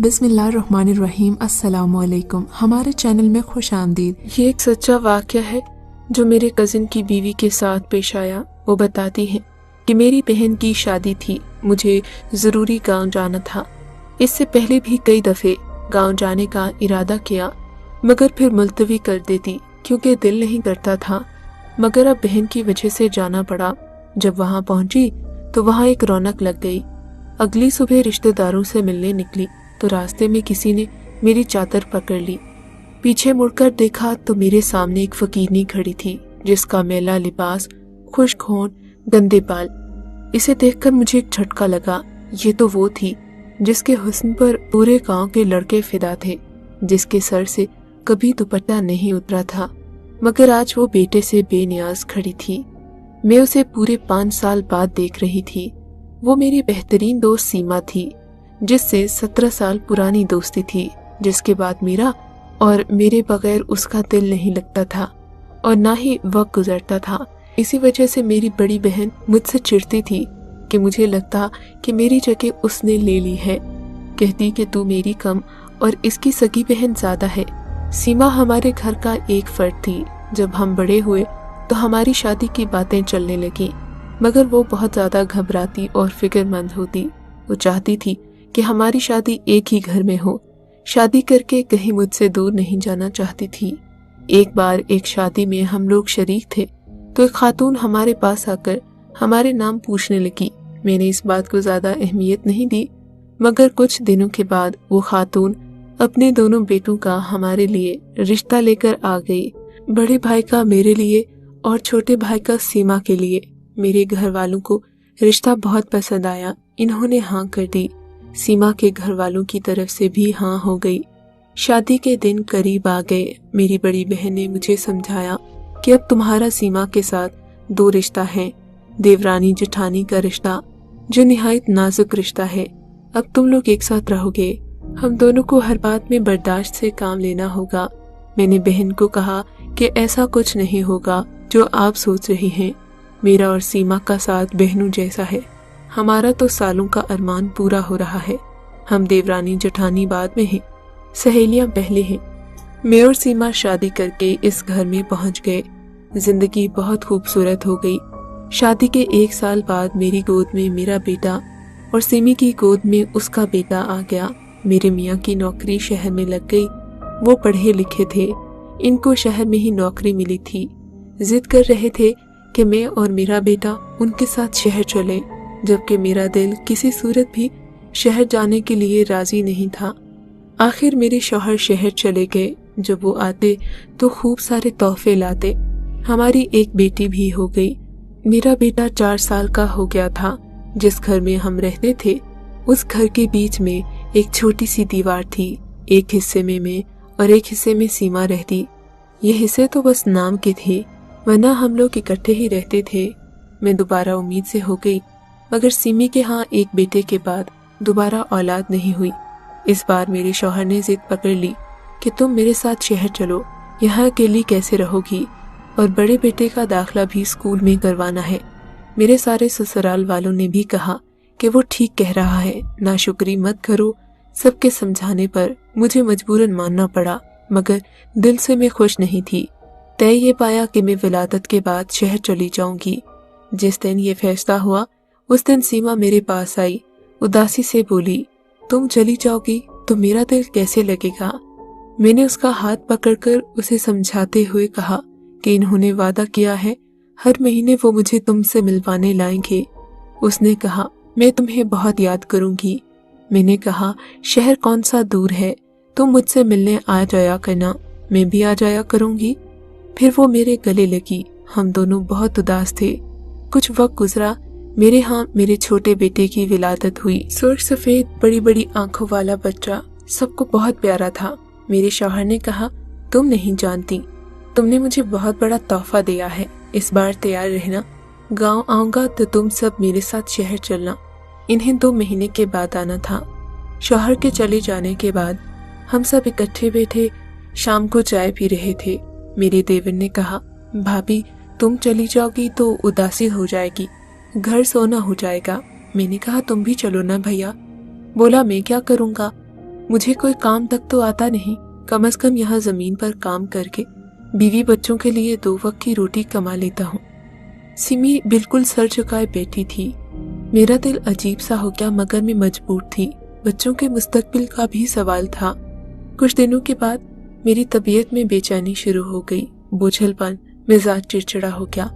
बिस्मिल्लाहिर्रहमानिर्रहीम। अस्सलामुअलैकुम। हमारे चैनल में खुश आमदीद। ये एक सच्चा वाक़या है जो मेरे कज़न की बीवी के साथ पेश आया। वो बताती हैं कि मेरी बहन की शादी थी, मुझे ज़रूरी गांव जाना था। इससे पहले भी कई दफ़े गांव जाने का इरादा किया मगर फिर मुलतवी कर देती क्योंकि दिल नहीं करता था, मगर अब बहन की वजह से जाना पड़ा। जब वहाँ पहुँची तो वहाँ एक रौनक लग गई। अगली सुबह रिश्तेदारों से मिलने निकली तो रास्ते में किसी ने मेरी चादर पकड़ ली। पीछे मुड़कर देखा तो मेरे सामने एक फकीरनी खड़ी थी जिसका मैला लिबास, खुश्क होंठ, गंदे बाल। इसे देखकर मुझे एक झटका लगा। ये तो वो थी जिसके हुस्न पर पूरे गांव के लड़के फिदा थे, जिसके सर से कभी दुपट्टा नहीं उतरा था, मगर आज वो बेटे से बेनियाज खड़ी थी। मैं उसे पूरे 5 साल बाद देख रही थी। वो मेरी बेहतरीन दोस्त सीमा थी जिससे 17 साल पुरानी दोस्ती थी, जिसके बाद मेरा और मेरे बगैर उसका दिल नहीं लगता था और ना ही वक्त गुजरता था। इसी वजह से मेरी बड़ी बहन मुझसे चिढ़ती थी कि मुझे लगता कि मेरी जगह उसने ले ली है। कहती कि तू मेरी कम और इसकी सगी बहन ज्यादा है। सीमा हमारे घर का एक फर्द थी। जब हम बड़े हुए तो हमारी शादी की बातें चलने लगी, मगर वो बहुत ज्यादा घबराती और फिक्रमंद होती। वो चाहती थी कि हमारी शादी एक ही घर में हो। शादी करके कहीं मुझसे दूर नहीं जाना चाहती थी। एक बार एक शादी में हम लोग शरीक थे तो एक खातून हमारे पास आकर हमारे नाम पूछने लगी। मैंने इस बात को ज्यादा अहमियत नहीं दी, मगर कुछ दिनों के बाद वो खातून अपने दोनों बेटों का हमारे लिए रिश्ता लेकर आ गई। बड़े भाई का मेरे लिए और छोटे भाई का सीमा के लिए। मेरे घर वालों को रिश्ता बहुत पसंद आया। इन्होंने हाँ कर दी। सीमा के घर वालों की तरफ से भी हाँ हो गई। शादी के दिन करीब आ गए। मेरी बड़ी बहन ने मुझे समझाया कि अब तुम्हारा सीमा के साथ 2 रिश्ता है, देवरानी जेठानी का रिश्ता जो निहायत नाजुक रिश्ता है। अब तुम लोग एक साथ रहोगे। हम दोनों को हर बात में बर्दाश्त से काम लेना होगा। मैंने बहन को कहा कि ऐसा कुछ नहीं होगा जो आप सोच रही हैं। मेरा और सीमा का साथ बहनों जैसा है। हमारा तो सालों का अरमान पूरा हो रहा है। हम देवरानी जेठानी बाद में हैं, सहेलियां पहले हैं। मैं और सीमा शादी करके इस घर में पहुंच गए। जिंदगी बहुत खूबसूरत हो गई। शादी के 1 साल बाद मेरी गोद में मेरा बेटा और सिमी की गोद में उसका बेटा आ गया। मेरे मियाँ की नौकरी शहर में लग गई। वो पढ़े लिखे थे, इनको शहर में ही नौकरी मिली थी। जिद कर रहे थे कि मैं और मेरा बेटा उनके साथ शहर चले, जबकि मेरा दिल किसी सूरत भी शहर जाने के लिए राजी नहीं था। आखिर मेरे शौहर शहर चले गए। जब वो आते तो खूब सारे तोहफे लाते। हमारी एक बेटी भी हो गई। मेरा बेटा 4 साल का हो गया था। जिस घर में हम रहते थे उस घर के बीच में एक छोटी सी दीवार थी। एक हिस्से में मैं और एक हिस्से में सीमा रहती। ये हिस्से तो बस नाम के थे, वरना हम लोग इकट्ठे ही रहते थे। मैं दोबारा उम्मीद से हो गई, मगर सिमी के यहाँ एक बेटे के बाद दोबारा औलाद नहीं हुई। इस बार मेरे शौहर ने जिद पकड़ ली कि तुम मेरे साथ शहर चलो, यहाँ अकेली कैसे रहोगी, और बड़े बेटे का दाखिला भी स्कूल में करवाना है। मेरे सारे ससुराल वालों ने भी कहा कि वो ठीक कह रहा है, नाशुक्री मत करो। सबके समझाने पर मुझे मजबूरन मानना पड़ा, मगर दिल से मैं खुश नहीं थी। तय ये पाया कि मैं विलादत के बाद शहर चली जाऊंगी। जिस दिन ये फैसला हुआ उस दिन सीमा मेरे पास आई। उदासी से बोली, तुम चली जाओगी तो मेरा दिल कैसे लगेगा। मैंने उसका हाथ पकड़कर उसे समझाते हुए कहा कि इन्होंने वादा किया है हर महीने वो मुझे तुमसे मिलवाने लाएंगे। उसने कहा, मैं तुम्हें बहुत याद करूंगी। मैंने कहा, शहर कौन सा दूर है, तुम मुझसे मिलने आ जाया करना, मैं भी आ जाया करूंगी। फिर वो मेरे गले लगी। हम दोनों बहुत उदास थे। कुछ वक्त गुजरा। मेरे यहाँ मेरे छोटे बेटे की विलादत हुई। सुर्ख सफेद बड़ी बड़ी आंखों वाला बच्चा सबको बहुत प्यारा था। मेरे शौहर ने कहा, तुम नहीं जानती, तुमने मुझे बहुत बड़ा तोहफा दिया है। इस बार तैयार रहना, गांव आऊंगा तो तुम सब मेरे साथ शहर चलना। इन्हें 2 महीने के बाद आना था। शौहर के चले जाने के बाद हम सब इकट्ठे बैठे शाम को चाय पी रहे थे। मेरे देवर ने कहा, भाभी तुम चली जाओगी तो उदासी हो जाएगी, घर सोना हो जाएगा। मैंने कहा, तुम भी चलो ना भैया। बोला, मैं क्या करूँगा, मुझे कोई काम तक तो आता नहीं, कम से कम यहाँ जमीन पर काम करके बीवी बच्चों के लिए 2 वक्त की रोटी कमा लेता हूँ। सिमी बिल्कुल सर झुकाए बैठी थी। मेरा दिल अजीब सा हो गया, मगर मैं मजबूर थी। बच्चों के मुस्तकबिल का भी सवाल था। कुछ दिनों के बाद मेरी तबीयत में बेचैनी शुरू हो गई, बोझलपन, मिजाज चिड़चिड़ा हो गया,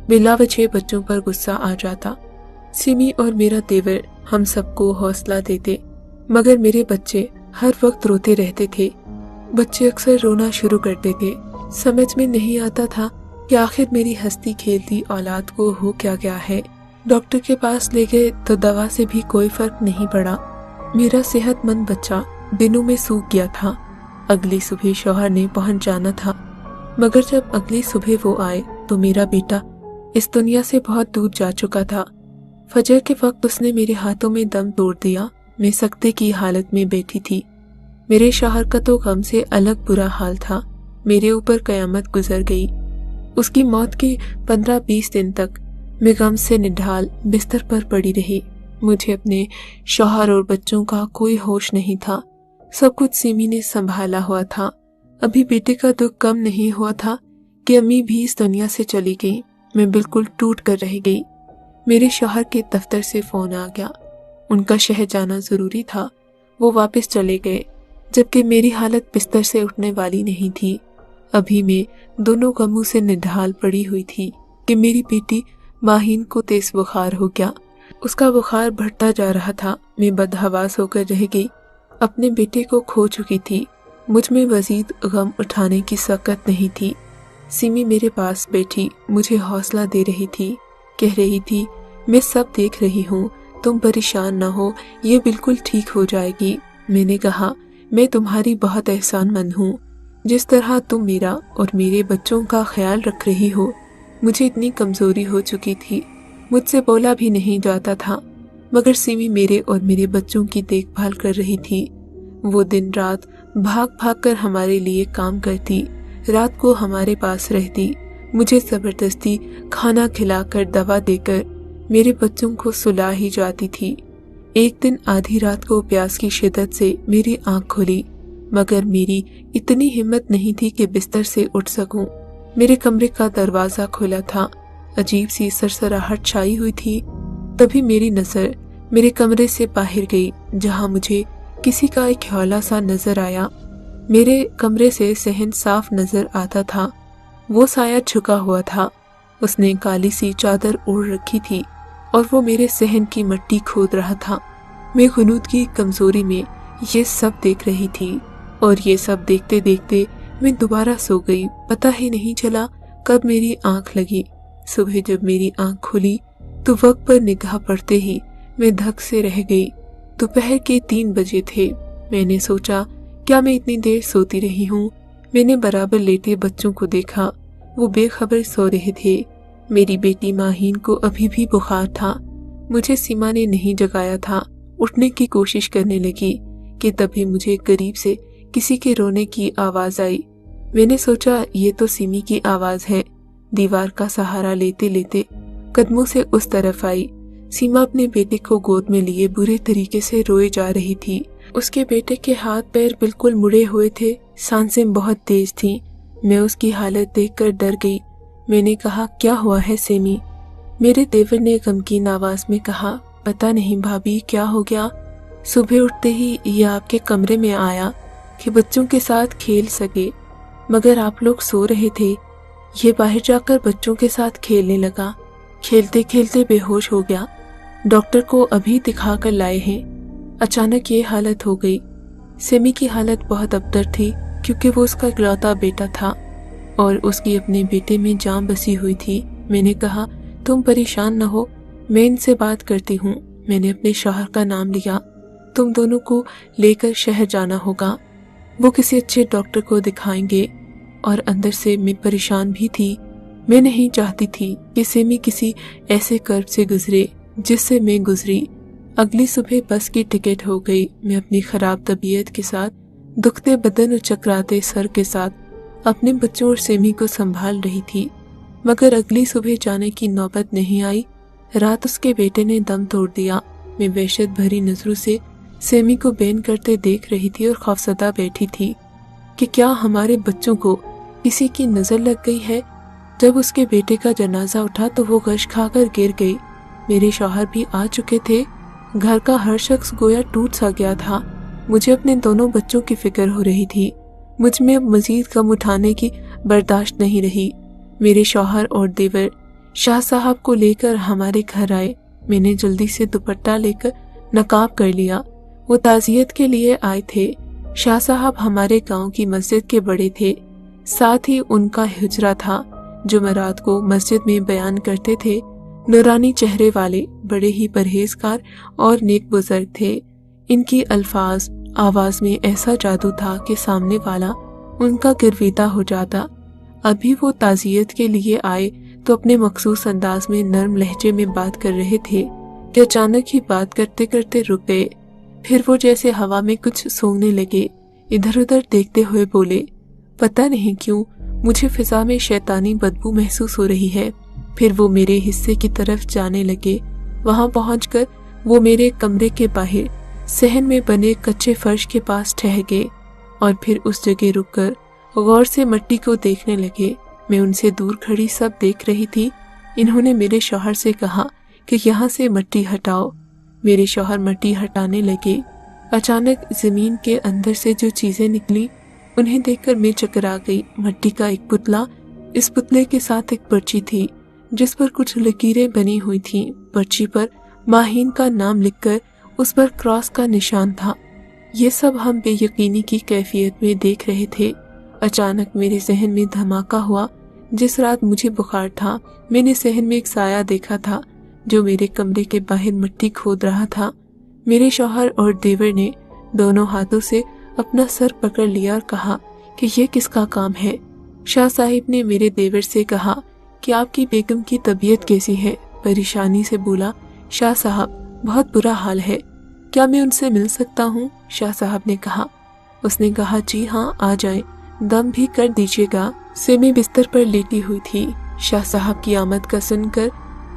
बिला वजह बच्चों पर गुस्सा आ जाता। सिमी और मेरा देवर हम सबको हौसला देते, मगर मेरे बच्चे हर वक्त रोते रहते थे। बच्चे अक्सर रोना शुरू करते थे। समझ में नहीं आता था कि आखिर मेरी हंसती खेलती औलाद को हो क्या गया है। डॉक्टर के पास ले गए तो दवा से भी कोई फर्क नहीं पड़ा। मेरा सेहतमंद बच्चा दिनों में सूख गया था। अगली सुबह शौहर ने पहुंच जाना था, मगर जब अगली सुबह वो आए तो मेरा बेटा इस दुनिया से बहुत दूर जा चुका था। फजर के वक्त उसने मेरे हाथों में दम तोड़ दिया। मैं सकते की हालत में बैठी थी। मेरे शौहर का तो गम से अलग बुरा हाल था। मेरे ऊपर कयामत गुजर गई। उसकी मौत के 15-20 दिन तक मैं गम से निढाल बिस्तर पर पड़ी रही। मुझे अपने शौहर और बच्चों का कोई होश नहीं था। सब कुछ सिमी ने संभाला हुआ था। अभी बेटे का दुख कम नहीं हुआ था कि अम्मी भी इस दुनिया से चली गई। मैं बिल्कुल टूट कर रह गई। मेरे शौहर के दफ्तर से फोन आ गया। उनका शहर जाना जरूरी था। वो वापस चले गए, जबकि मेरी हालत बिस्तर से उठने वाली नहीं थी। अभी मैं दोनों गमों से निढाल पड़ी हुई थी कि मेरी बेटी माहीन को तेज बुखार हो गया। उसका बुखार बढ़ता जा रहा था। मैं बदहवास होकर रह गई। अपने बेटे को खो चुकी थी। मुझ में मजीद गम उठाने की सकत नहीं थी। सिमी मेरे पास बैठी मुझे हौसला दे रही थी। कह रही थी, मैं सब देख रही हूँ, तुम परेशान न हो, ये बिल्कुल ठीक हो जाएगी। मैंने कहा, मैं तुम्हारी बहुत एहसानमंद हूँ। जिस तरह तुम मेरा और मेरे बच्चों का ख्याल रख रही हो। मुझे इतनी कमजोरी हो चुकी थी, मुझसे बोला भी नहीं जाता था, मगर सिमी मेरे और मेरे बच्चों की देखभाल कर रही थी। वो दिन रात भाग भाग कर हमारे लिए काम करती, रात को हमारे पास रहती, मुझे जबरदस्ती खाना खिलाकर दवा देकर मेरे बच्चों को सुला ही जाती थी। एक दिन आधी रात को प्यास की शिद्दत से मेरी आंख खुली, मगर मेरी इतनी हिम्मत नहीं थी कि बिस्तर से उठ सकूं। मेरे कमरे का दरवाजा खुला था। अजीब सी सरसराहट छाई हुई थी। तभी मेरी नजर मेरे कमरे से बाहर गई, जहां मुझे किसी का एक हौला सा नजर आया। मेरे कमरे से सहन साफ नजर आता था। वो साया झुका हुआ था। उसने काली सी चादर ओढ़ रखी थी और वो मेरे सहन की मिट्टी खोद रहा था। मैं गुनूद की कमजोरी में ये सब देख रही थी और ये सब देखते देखते मैं दोबारा सो गई। पता ही नहीं चला कब मेरी आंख लगी। सुबह जब मेरी आंख खुली तो वक्त पर निगाह पड़ते ही मैं धक से रह गई। दोपहर के 3 बजे थे। मैंने सोचा, क्या मैं इतनी देर सोती रही हूँ? मैंने बराबर लेटे बच्चों को देखा। वो बेखबर सो रहे थे। मेरी बेटी माहीन को अभी भी बुखार था। मुझे सीमा ने नहीं जगाया था। उठने की कोशिश करने लगी कि तभी मुझे करीब से किसी के रोने की आवाज आई। मैंने सोचा, ये तो सिमी की आवाज है। दीवार का सहारा लेते लेते कदमों से उस तरफ आई। सीमा अपने बेटे को गोद में लिए बुरे तरीके से रोए जा रही थी। उसके बेटे के हाथ पैर बिल्कुल मुड़े हुए थे, सांसें बहुत तेज थीं। मैं उसकी हालत देखकर डर गई। मैंने कहा, क्या हुआ है सिमी? मेरे देवर ने गमगीन आवाज में कहा, पता नहीं भाभी क्या हो गया। सुबह उठते ही ये आपके कमरे में आया कि बच्चों के साथ खेल सके, मगर आप लोग सो रहे थे। ये बाहर जाकर बच्चों के साथ खेलने लगा। खेलते खेलते बेहोश हो गया। डॉक्टर को अभी दिखा कर लाए हैं। अचानक ये हालत हो गई। सिमी की हालत बहुत अबतर थी, क्योंकि वो उसका इकलौता बेटा था और उसकी अपने बेटे में जान बसी हुई थी। मैंने कहा, तुम परेशान न हो, मैं इनसे बात करती हूँ। मैंने अपने शौहर का नाम लिया। तुम दोनों को लेकर शहर जाना होगा। वो किसी अच्छे डॉक्टर को दिखाएंगे। और अंदर से मैं परेशान भी थी। मैं नहीं चाहती थी कि सिमी किसी ऐसे कर्ब से गुजरे जिससे मैं गुजरी। अगली सुबह बस की टिकट हो गई। मैं अपनी खराब तबीयत के साथ, दुखते बदन और चकराते सर के साथ अपने बच्चों और सिमी को संभाल रही थी, मगर अगली सुबह जाने की नौबत नहीं आई। रात उसके बेटे ने दम तोड़ दिया। मैं वहशत भरी नजरों से सेमी को बैन करते देख रही थी और खौफजदा बैठी थी कि क्या हमारे बच्चों को किसी की नजर लग गई है। जब उसके बेटे का जनाजा उठा तो वो गश खाकर गिर गई। मेरे शौहर भी आ चुके थे। घर का हर शख्स गोया टूट सा गया था। मुझे अपने दोनों बच्चों की फिक्र हो रही थी। मुझ में अब मजीद गम उठाने की बर्दाश्त नहीं रही। मेरे शौहर और देवर शाह साहब को लेकर हमारे घर आए। मैंने जल्दी से दुपट्टा लेकर नकाब कर लिया। वो ताज़ियत के लिए आए थे। शाह साहब हमारे गांव की मस्जिद के बड़े थे। साथ ही उनका हिजरा था। जुमेरात को मस्जिद में बयान करते थे। नूरानी चेहरे वाले, बड़े ही परहेजगार और नेक बुजुर्ग थे। इनकी अल्फाज आवाज में ऐसा जादू था कि सामने वाला उनका गिरविता हो जाता। अभी वो ताज़ियत के लिए आए तो अपने मखसूस अंदाज में नर्म लहजे में बात कर रहे थे कि अचानक ही बात करते करते रुक गए। फिर वो जैसे हवा में कुछ सूंघने लगे। इधर उधर देखते हुए बोले, पता नहीं क्यों मुझे फिजा में शैतानी बदबू महसूस हो रही है। फिर वो मेरे हिस्से की तरफ जाने लगे। वहां पहुंचकर वो मेरे कमरे के बाहर सहन में बने कच्चे फर्श के पास ठहर गए और फिर उस जगह रुककर गौर से मिट्टी को देखने लगे। मैं उनसे दूर खड़ी सब देख रही थी। इन्होंने मेरे शौहर से कहा कि यहाँ से मिट्टी हटाओ। मेरे शौहर मिट्टी हटाने लगे। अचानक जमीन के अंदर से जो चीजें निकली उन्हें देखकर मैं चकरा गई। मिट्टी का एक पुतला, इस पुतले के साथ एक पर्ची थी जिस पर कुछ लकीरें बनी हुई थीं। पर्ची पर माहीन का नाम लिखकर उस पर क्रॉस का निशान था। ये सब हम बेयकीनी की कैफियत में देख रहे थे। अचानक मेरे जहन में धमाका हुआ। जिस रात मुझे बुखार था, मैंने सहन में एक साया देखा था जो मेरे कमरे के बाहर मिट्टी खोद रहा था। मेरे शौहर और देवर ने दोनों हाथों से अपना सर पकड़ लिया और कहा कि ये किसका काम है। शाह साहिब ने मेरे देवर से कहा कि आपकी बेगम की तबीयत कैसी है। परेशानी से बोला, शाह साहब बहुत बुरा हाल है, क्या मैं उनसे मिल सकता हूँ? शाह साहब ने कहा। उसने कहा, जी हाँ, आ जाए, दम भी कर दीजिएगा। सेमी बिस्तर पर लेटी हुई थी। शाह साहब की आमद का सुनकर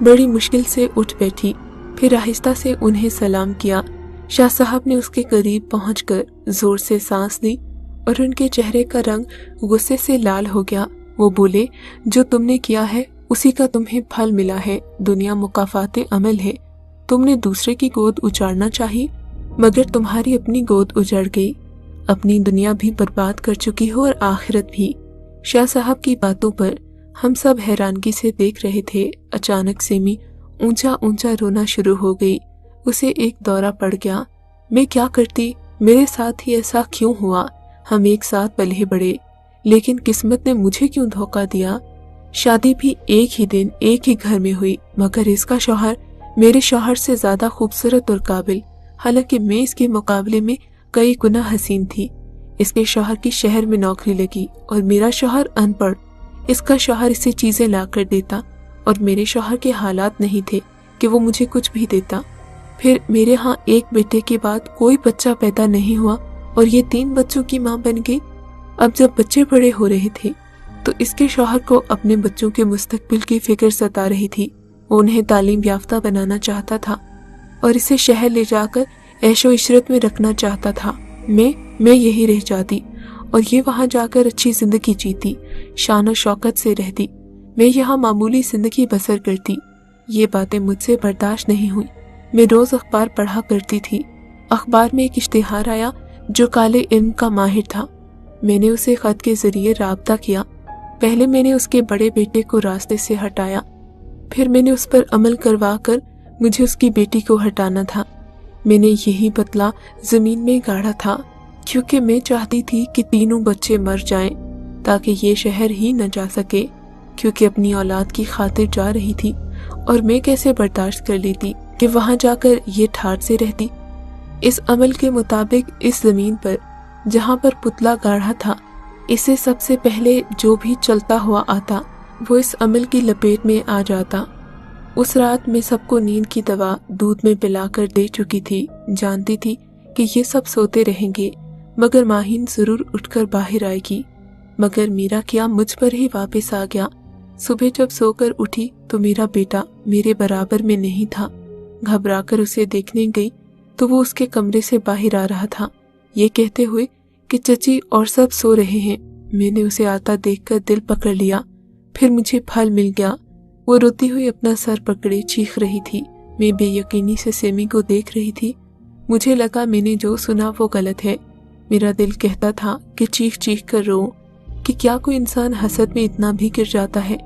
बड़ी मुश्किल से उठ बैठी। फिर आहिस्ता से उन्हें सलाम किया। शाह साहब ने उसके करीब पहुंचकर जोर से सांस ली और उनके चेहरे का रंग गुस्से से लाल हो गया। वो बोले, जो तुमने किया है उसी का तुम्हें फल मिला है। दुनिया मुकाफाते अमल है। तुमने दूसरे की गोद उजाड़ना चाही, मगर तुम्हारी अपनी गोद उजड़ गई। अपनी दुनिया भी बर्बाद कर चुकी हो और आखिरत भी। शाह साहब की बातों पर हम सब हैरानगी से देख रहे थे। अचानक सेमी ऊंचा ऊंचा रोना शुरू हो गई। उसे एक दौरा पड़ गया। मैं क्या करती? मेरे साथ ही ऐसा क्यों हुआ? हम एक साथ पले बढ़े, लेकिन किस्मत ने मुझे क्यों धोखा दिया? शादी भी एक ही दिन एक ही घर में हुई, मगर इसका शौहर मेरे शौहर से ज्यादा खूबसूरत और काबिल, हालांकि मैं इसके मुकाबले में कई गुना हसीन थी। इसके शौहर की शहर में नौकरी लगी और मेरा शौहर अनपढ़। इसका शौहर इसे चीजें ला कर देता और मेरे शौहर के हालात नहीं थे कि वो मुझे कुछ भी देता। फिर मेरे यहाँ एक बेटे के बाद कोई बच्चा पैदा नहीं हुआ और ये 3 बच्चों की माँ बन गई। अब जब बच्चे बड़े हो रहे थे तो इसके शौहर को अपने बच्चों के मुस्तकबिल की फिक्र सता रही थी। वो उन्हें तालीम याफ्ता बनाना चाहता था और इसे शहर ले जाकर ऐशो इशरत में रखना चाहता था। मैं यही रह जाती और ये वहां जाकर अच्छी जिंदगी जीती, शान और शौकत से रहती। मैं यहाँ मामूली जिंदगी बसर करती। ये बातें मुझसे बर्दाश्त नहीं हुई। मैं रोज अखबार पढ़ा करती थी। अखबार में एक इश्तिहार आया जो काले इल्म का माहिर था। मैंने उसे खत के जरिए राब्ता किया। पहले मैंने उसके बड़े बेटे को रास्ते से हटाया, फिर मैंने उस पर अमल करवा कर मुझे उसकी बेटी को हटाना था। मैंने यही बदला जमीन में गाड़ा था क्योंकि मैं चाहती थी कि तीनों बच्चे मर जाएं ताकि ये शहर ही न जा सके, क्योंकि अपनी औलाद की खातिर जा रही थी और मैं कैसे बर्दाश्त कर लेती कि वहां जाकर ये ठाठ से रहती। इस अमल के मुताबिक इस जमीन पर जहां पर पुतला गाढ़ा था, इसे सबसे पहले जो भी चलता हुआ आता वो इस अमल की लपेट में आ जाता। उस रात मैं सबको नींद की दवा दूध में पिलाकर दे चुकी थी। जानती थी कि ये सब सोते रहेंगे मगर माहिन जरूर उठकर बाहर आएगी, मगर मेरा क्या मुझ पर ही वापस आ गया। सुबह जब सोकर उठी तो मेरा बेटा मेरे बराबर में नहीं था। घबराकर उसे देखने गई तो वो उसके कमरे से बाहर आ रहा था, ये कहते हुए कि चची और सब सो रहे हैं। मैंने उसे आता देखकर दिल पकड़ लिया। फिर मुझे फल मिल गया। वो रोती हुई अपना सर पकड़े चीख रही थी। मैं बेयकीनी से सेमी को देख रही थी। मुझे लगा मैंने जो सुना वो गलत है। मेरा दिल कहता था कि चीख चीख कर रो, कि क्या कोई इंसान हसद में इतना भी गिर जाता है।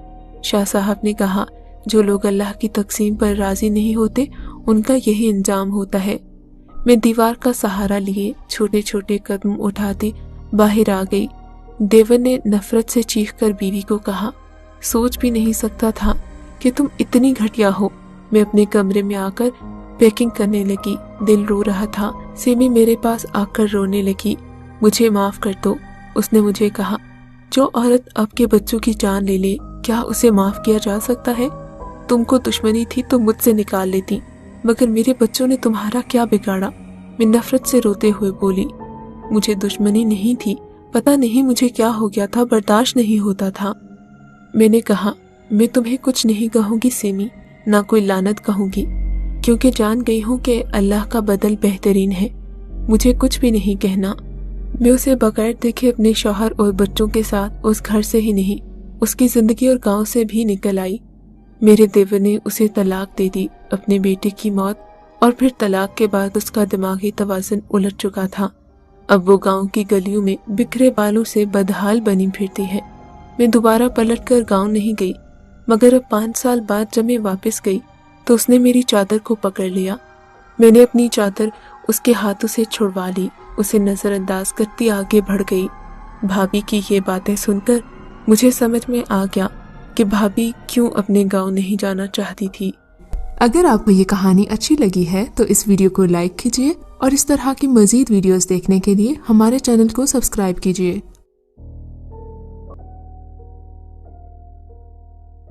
शाह साहब ने कहा, जो लोग अल्लाह की तकसीम पर राजी नहीं होते उनका यही अंजाम होता है। मैं दीवार का सहारा लिए छोटे छोटे कदम उठाती बाहर आ गई। देवर ने नफरत से चीखकर बीवी को कहा, सोच भी नहीं सकता था कि तुम इतनी घटिया हो। मैं अपने कमरे में आकर पैकिंग करने लगी। दिल रो रहा था। सेमी मेरे पास आकर रोने लगी। मुझे माफ कर दो, उसने मुझे कहा। जो औरत आपके बच्चों की जान ले ले, क्या उसे माफ किया जा सकता है? तुमको दुश्मनी थी तो मुझसे निकाल लेती, मगर मेरे बच्चों ने तुम्हारा क्या बिगाड़ा? मैं नफरत से रोते हुए बोली, मुझे दुश्मनी नहीं थी, पता नहीं मुझे क्या हो गया था, बर्दाश्त नहीं होता था। मैंने कहा, मैं तुम्हें कुछ नहीं कहूँगी सेमी, ना कोई लानत कहूँगी, क्योंकि जान गई हूँ कि अल्लाह का बदल बेहतरीन है। मुझे कुछ भी नहीं कहना। मैं उसे बगैर देखे अपने शौहर और बच्चों के साथ उस घर से ही नहीं, उसकी जिंदगी और गांव से भी निकल आई। मेरे देवर ने उसे तलाक दे दी। अपने बेटे की मौत और फिर तलाक के बाद उसका दिमागी तवाज़ुन उलट चुका था। अब वो गांव की गलियों में बिखरे बालों से बदहाल बनी फिरती है। मैं दोबारा पलट कर गाँव नहीं गई, मगर अब 5 साल बाद जब मैं वापस गई तो उसने मेरी चादर को पकड़ लिया। मैंने अपनी चादर उसके हाथों से छुड़वा ली। उसे नजरअंदाज करती आगे बढ़ गई। भाभी की ये बातें सुनकर मुझे समझ में आ गया कि भाभी क्यों अपने गांव नहीं जाना चाहती थी। अगर आपको ये कहानी अच्छी लगी है तो इस वीडियो को लाइक कीजिए और इस तरह की मजीद वीडियोस देखने के लिए हमारे चैनल को सब्सक्राइब कीजिए।